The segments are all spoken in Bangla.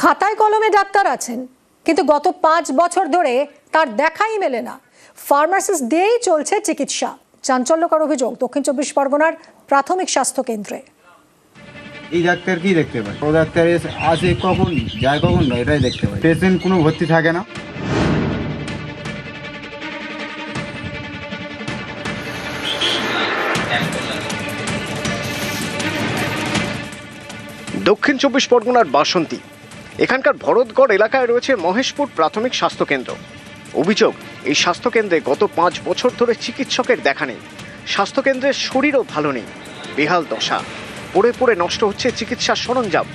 খাতায় কলমে ডাক্তার আছেন, কিন্তু গত 5 বছর ধরে তার দেখাই মেলে না। ফার্মাসিস্ট দিয়েই চলছে চিকিৎসা। চাঞ্চল্যকর অভিযোগ দক্ষিণ 24 পরগনার প্রাথমিক স্বাস্থ্য কেন্দ্রে। এই ডাক্তার কি দেখতে পায়? ও ডাক্তার আসে কখন, যায় কখন, এটাই দেখতে পায়। পেশেন্ট কোনো ভর্তি থাকে না। দক্ষিণ 24 পরগনার বাসন্তী, এখানকার ভরতগড় এলাকায় রয়েছে মহেশপুর প্রাথমিক স্বাস্থ্যকেন্দ্র। অভিযোগ, এই স্বাস্থ্যকেন্দ্রে গত 5 বছর ধরে চিকিৎসকের দেখা নেই। স্বাস্থ্যকেন্দ্রের শরীরও ভালো নেই, বেহাল দশা, পড়ে পড়ে নষ্ট হচ্ছে চিকিৎসার সরঞ্জাম।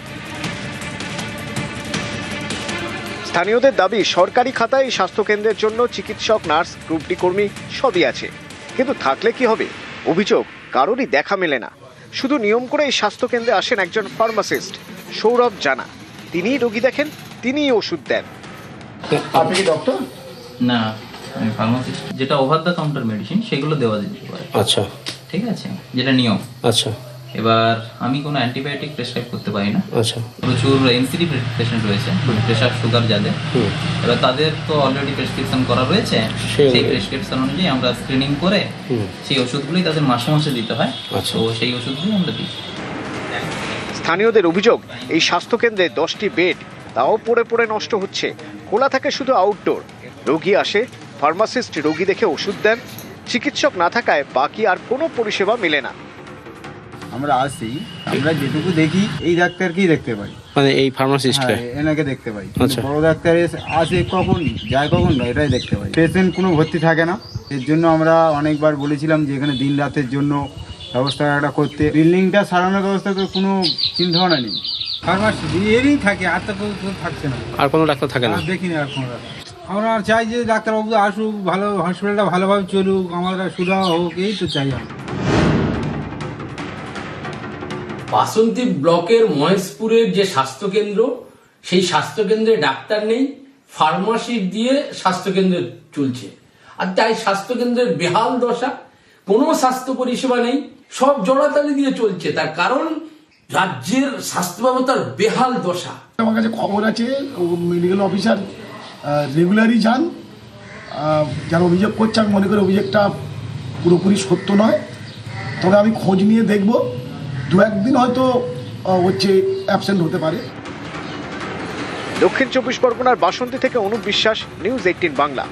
স্থানীয়দের দাবি, সরকারি খাতায় এই স্বাস্থ্যকেন্দ্রের জন্য চিকিৎসক, নার্স, গ্রুপ ডি কর্মী সবই আছে, কিন্তু থাকলে কি হবে? অভিযোগ, কারোরই দেখা মেলে না। শুধু নিয়ম করে এই স্বাস্থ্যকেন্দ্রে আসেন একজন ফার্মাসিস্ট, সৌরভ জানা। তিনিই রোগী দেখেন, তিনিই ওষুধ দেন। আপনি কি ডক্টর? না, আমি ফার্মাসিস্ট। যেটা ওভার দ্য কাউন্টার মেডিসিন সেগুলো দেওয়া যেতে পারে। আচ্ছা, ঠিক আছে, যেটা নিয়ম। আচ্ছা, এবার আমি কোনো অ্যান্টিবায়োটিক প্রেসক্রাইব করতে পারি না। আচ্ছা। প্রচুর এনসিডি পেশেন্ট রয়েছে, প্রেশার, সুগার যাদের, এবার তাদের তো অলরেডি প্রেসক্রিপশন করা রয়েছে। সেই প্রেসক্রিপশন অনুযায়ী আমরা স্ক্রিনিং করে সেই ওষুধগুলোই তাদের মাসে মাসে দিতে হয়। তো সেই ওষুধগুলোই আমরা দিই। স্থানীয়দের অভিযোগ, এই স্বাস্থ্যকেন্দ্রে 10টি বেড, তাও পড়ে পড়ে নষ্ট হচ্ছে। খোলা থাকে শুধু আউটডোর। রোগী আসে, ফার্মাসিস্ট রোগী দেখে ওষুধ দেন। চিকিৎসক না থাকায় বাকি আর কোনো পরিষেবা মেলে না। আমরা আসি, আমরা যেটুকু দেখি এই ডাক্তারকেই দেখতে পাই, মানে এই ফার্মাসিস্টকে এনাকে দেখতে পাই। আচ্ছা। বড় ডাক্তার আসে কখন, যায় কখন, এটাই দেখতে পাই। পেশেন্ট কোনো ভর্তি থাকে না। এর জন্য আমরা অনেকবার বলেছিলাম যে এখানে দিন রাতের জন্য ব্যবস্থা একটা করতে। বিল্ডিংটা সারানোর ব্যবস্থা তো কোনো চিন্তাভাবনা নেই। ফার্মাসি এরই থাকে, আর তো কেউ থাকছে না। আর কোনো ডাক্তার থাকে না? দেখিনি আর কোনো ডাক্তার। আমরা চাই যে ডাক্তারবাবু আসুক, ভালো হসপিটালটা ভালোভাবে চলুক, আমাদের সুবিধা হোক, এই তো চাই আমরা। বাসন্তী ব্লকের মহেশপুরের যে স্বাস্থ্যকেন্দ্র, সেই স্বাস্থ্যকেন্দ্রে ডাক্তার নেই, ফার্মাসি দিয়ে স্বাস্থ্যকেন্দ্র চলছে। আর তাই স্বাস্থ্যকেন্দ্রের বেহাল দশা, কোনো স্বাস্থ্য পরিষেবা নেই, সব জড়াতালি দিয়ে চলছে। তার কারণ রাজ্যের স্বাস্থ্য ব্যবস্থার বেহাল দশা। আমার কাছে খবর আছে, মেডিকেল অফিসার রেগুলারই যান, যারা অভিযোগ করছে আমি মনে করি অভিযোগটা পুরোপুরি সত্য নয়। তবে আমি খোঁজ নিয়ে দেখব, 2-1 দিন হয়তো অ্যাবসেন্ট হতে পারে। দক্ষিণ 24 পরগনার বাসন্তী থেকে অনুপ বিশ্বাস, নিউজ 18 বাংলা।